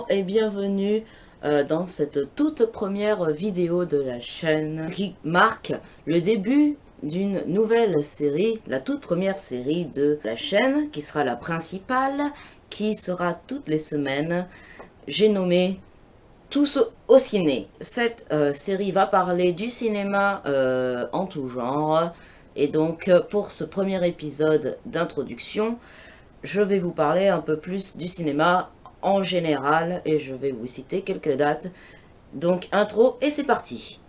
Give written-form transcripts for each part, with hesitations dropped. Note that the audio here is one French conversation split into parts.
Bonjour et bienvenue dans cette toute première vidéo de la chaîne qui marque le début d'une nouvelle série, la toute première série de la chaîne qui sera la principale, qui sera toutes les semaines. J'ai nommé Tous au ciné. Cette série va parler du cinéma en tout genre et donc pour ce premier épisode d'introduction, je vais vous parler un peu plus du cinéma en général et je vais vous citer quelques dates. Donc intro et c'est parti.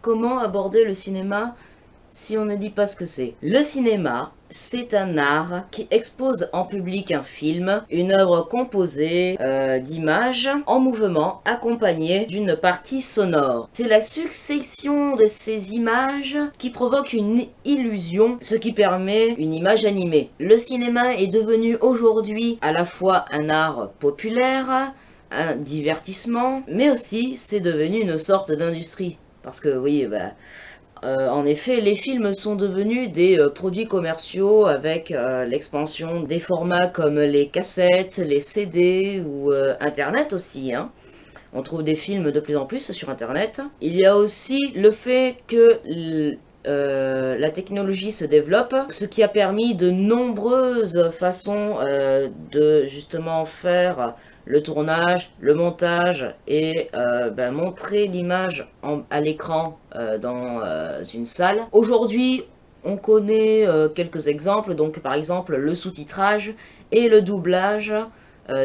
Comment aborder le cinéma si on ne dit pas ce que c'est? Le cinéma, c'est un art qui expose en public un film, une œuvre composée d'images en mouvement accompagnée d'une partie sonore. C'est la succession de ces images qui provoque une illusion, ce qui permet une image animée. Le cinéma est devenu aujourd'hui à la fois un art populaire, un divertissement, mais aussi c'est devenu une sorte d'industrie. Parce que oui, en effet, les films sont devenus des produits commerciaux avec l'expansion des formats comme les cassettes, les CD ou Internet aussi, hein. On trouve des films de plus en plus sur Internet. Il y a aussi le fait que la technologie se développe, ce qui a permis de nombreuses façons de justement faire le tournage, le montage et montrer l'image à l'écran dans une salle. Aujourd'hui, on connaît quelques exemples, donc par exemple le sous-titrage et le doublage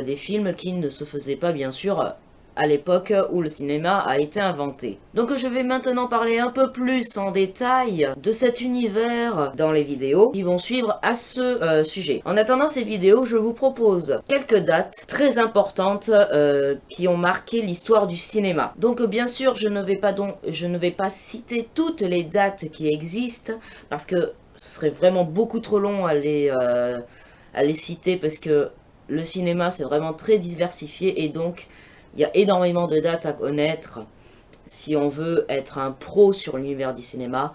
des films qui ne se faisaient pas bien sûr à l'époque où le cinéma a été inventé. Donc je vais maintenant parler un peu plus en détail de cet univers dans les vidéos qui vont suivre à ce sujet. En attendant ces vidéos, je vous propose quelques dates très importantes qui ont marqué l'histoire du cinéma. Donc bien sûr, je ne vais pas citer toutes les dates qui existent parce que ce serait vraiment beaucoup trop long à les citer parce que le cinéma c'est vraiment très diversifié et donc il y a énormément de dates à connaître si on veut être un pro sur l'univers du cinéma.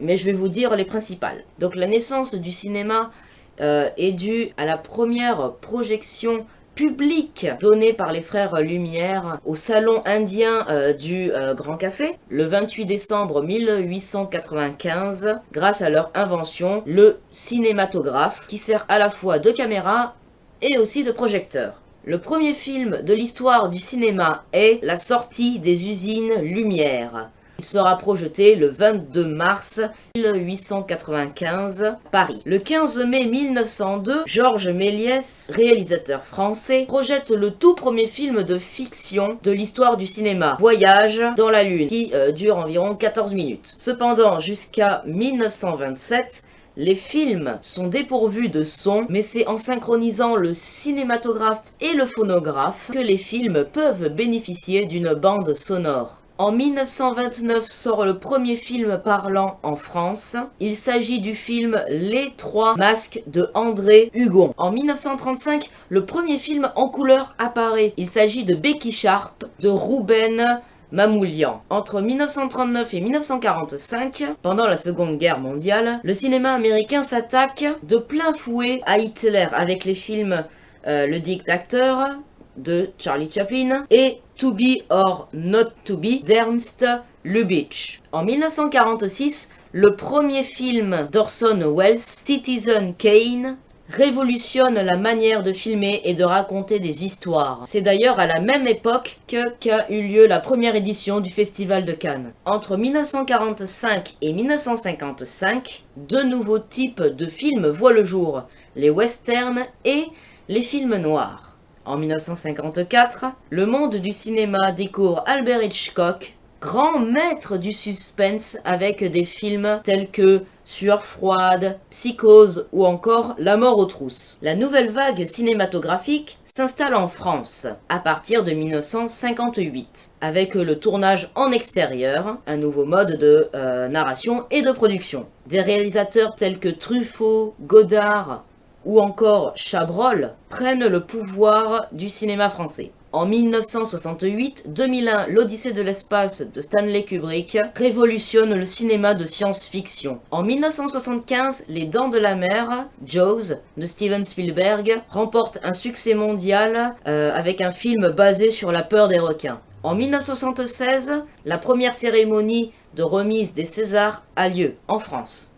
Mais je vais vous dire les principales. Donc la naissance du cinéma est due à la première projection publique donnée par les frères Lumière au salon indien du Grand Café le 28 décembre 1895 grâce à leur invention, le cinématographe, qui sert à la fois de caméra et aussi de projecteur. Le premier film de l'histoire du cinéma est La sortie des usines Lumière. Il sera projeté le 22 mars 1895 à Paris. Le 15 mai 1902, Georges Méliès, réalisateur français, projette le tout premier film de fiction de l'histoire du cinéma, Voyage dans la Lune, qui dure environ 14 minutes. Cependant, jusqu'à 1927, les films sont dépourvus de son, mais c'est en synchronisant le cinématographe et le phonographe que les films peuvent bénéficier d'une bande sonore. En 1929 sort le premier film parlant en France. Il s'agit du film Les Trois Masques de André Hugon. En 1935, le premier film en couleur apparaît. Il s'agit de Becky Sharp de Rouben Mamoulian. Entre 1939 et 1945, pendant la Seconde Guerre mondiale, le cinéma américain s'attaque de plein fouet à Hitler avec les films Le Dictateur de Charlie Chaplin et To Be or Not To Be d'Ernst Lubitsch. En 1946, le premier film d'Orson Welles, Citizen Kane, révolutionne la manière de filmer et de raconter des histoires. C'est d'ailleurs à la même époque qu'a eu lieu la première édition du Festival de Cannes. Entre 1945 et 1955, deux nouveaux types de films voient le jour, les westerns et les films noirs. En 1954, le monde du cinéma découvre Albert Hitchcock, grand maître du suspense avec des films tels que Sueur froide, Psychose ou encore La mort aux trousses. La nouvelle vague cinématographique s'installe en France à partir de 1958 avec le tournage en extérieur, un nouveau mode de narration et de production. Des réalisateurs tels que Truffaut, Godard ou encore Chabrol prennent le pouvoir du cinéma français. En 1968, 2001, l'Odyssée de l'espace de Stanley Kubrick révolutionne le cinéma de science-fiction. En 1975, Les Dents de la Mer, Jaws, de Steven Spielberg, remporte un succès mondial avec un film basé sur la peur des requins. En 1976, la première cérémonie de remise des Césars a lieu en France.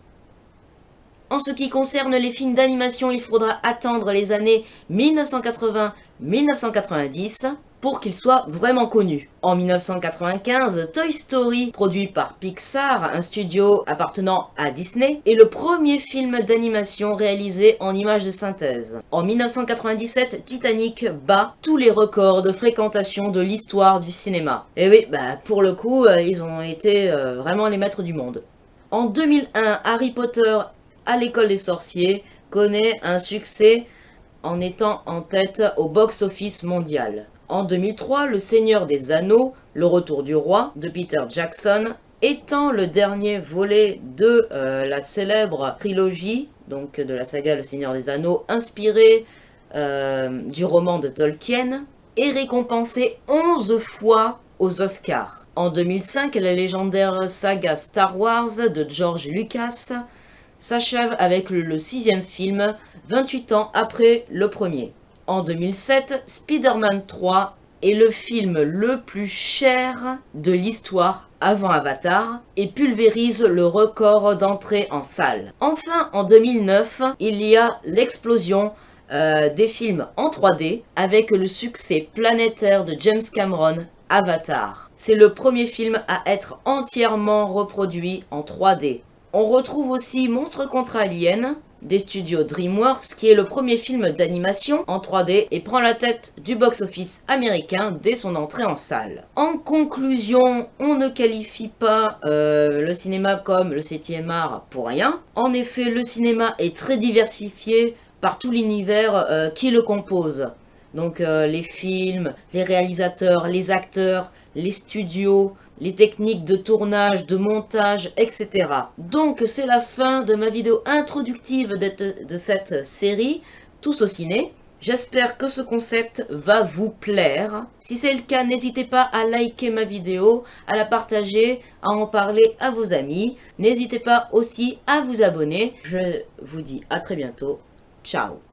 En ce qui concerne les films d'animation, il faudra attendre les années 1980-1990 pour qu'ils soient vraiment connus. En 1995, Toy Story, produit par Pixar, un studio appartenant à Disney, est le premier film d'animation réalisé en images de synthèse. En 1997, Titanic bat tous les records de fréquentation de l'histoire du cinéma. Et oui, pour le coup, ils ont été vraiment les maîtres du monde. En 2001, Harry Potter à l'école des sorciers connaît un succès en étant en tête au box-office mondial. En 2003, Le Seigneur des Anneaux, Le Retour du Roi de Peter Jackson, étant le dernier volet de la célèbre trilogie, donc de la saga Le Seigneur des Anneaux, inspirée du roman de Tolkien, est récompensé 11 fois aux Oscars. En 2005, la légendaire saga Star Wars de George Lucas s'achève avec le 6e film, 28 ans après le premier. En 2007, Spider-Man 3 est le film le plus cher de l'histoire avant Avatar et pulvérise le record d'entrée en salle. Enfin, en 2009, il y a l'explosion des films en 3D avec le succès planétaire de James Cameron, Avatar. C'est le premier film à être entièrement reproduit en 3D. On retrouve aussi Monstres contre Aliens des studios DreamWorks, qui est le premier film d'animation en 3D et prend la tête du box-office américain dès son entrée en salle. En conclusion, on ne qualifie pas le cinéma comme le 7e art pour rien. En effet, le cinéma est très diversifié par tout l'univers qui le compose. Donc les films, les réalisateurs, les acteurs, les studios, les techniques de tournage, de montage, etc. Donc c'est la fin de ma vidéo introductive de cette série, Tous au ciné. J'espère que ce concept va vous plaire. Si c'est le cas, n'hésitez pas à liker ma vidéo, à la partager, à en parler à vos amis. N'hésitez pas aussi à vous abonner. Je vous dis à très bientôt. Ciao!